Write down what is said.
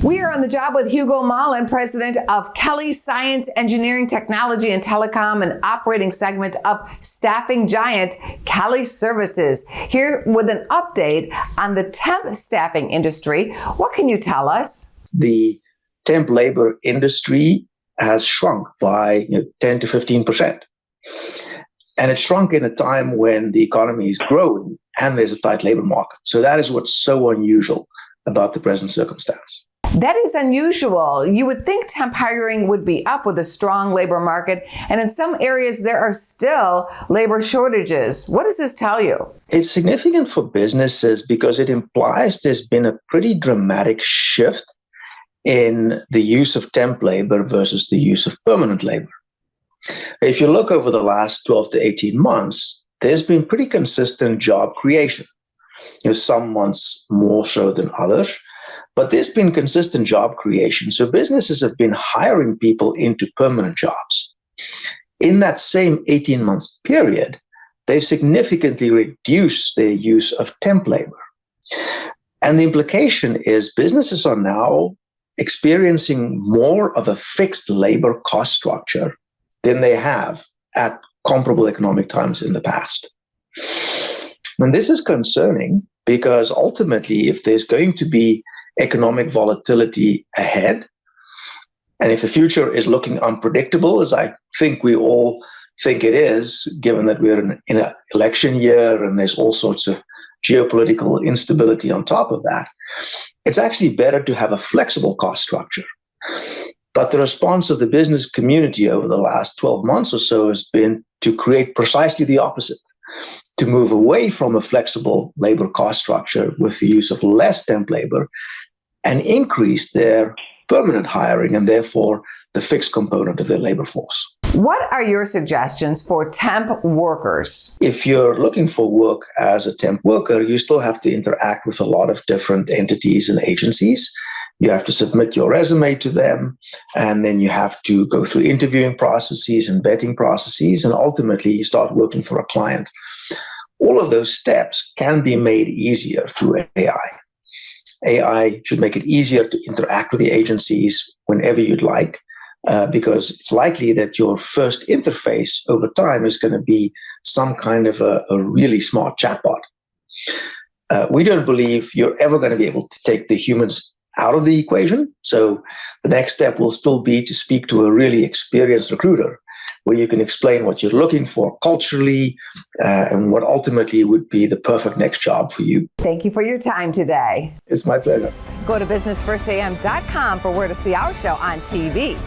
We are on the job with Hugo Malan, president of Kelly Science, Engineering, Technology, and Telecom, and operating segment of staffing giant Kelly Services. Here with an update on the temp staffing industry. What can you tell us? The temp labor industry has shrunk by 10 to 15%. And it shrunk in a time when the economy is growing and there's a tight labor market. So that is what's so unusual about the present circumstance. That is unusual. You would think temp hiring would be up with a strong labor market, and in some areas there are still labor shortages. What does this tell you? It's significant for businesses because it implies there's been a pretty dramatic shift in the use of temp labor versus the use of permanent labor. If you look over the last 12 to 18 months, there's been pretty consistent job creation. Some months more so than others. But there's been consistent job creation. So businesses have been hiring people into permanent jobs. In that same 18 months period, they've significantly reduced their use of temp labor. And the implication is businesses are now experiencing more of a fixed labor cost structure than they have at comparable economic times in the past. And this is concerning because ultimately, if there's going to be economic volatility ahead, and if the future is looking unpredictable, as I think we all think it is, given that we're in an election year and there's all sorts of geopolitical instability on top of that, it's actually better to have a flexible cost structure. But the response of the business community over the last 12 months or so has been to create precisely the opposite, to move away from a flexible labor cost structure with the use of less temp labor and increase their permanent hiring and therefore the fixed component of their labor force. What are your suggestions for temp workers? If you're looking for work as a temp worker, you still have to interact with a lot of different entities and agencies. You have to submit your resume to them, and then you have to go through interviewing processes and vetting processes, and ultimately you start working for a client. All of those steps can be made easier through AI. AI should make it easier to interact with the agencies whenever you'd like, because it's likely that your first interface over time is going to be some kind of a really smart chatbot. We don't believe you're ever going to be able to take the humans out of the equation. So the next step will still be to speak to a really experienced recruiter, where you can explain what you're looking for culturally and what ultimately would be the perfect next job for you. Thank you for your time today. It's my pleasure. Go to businessfirstam.com for where to see our show on TV.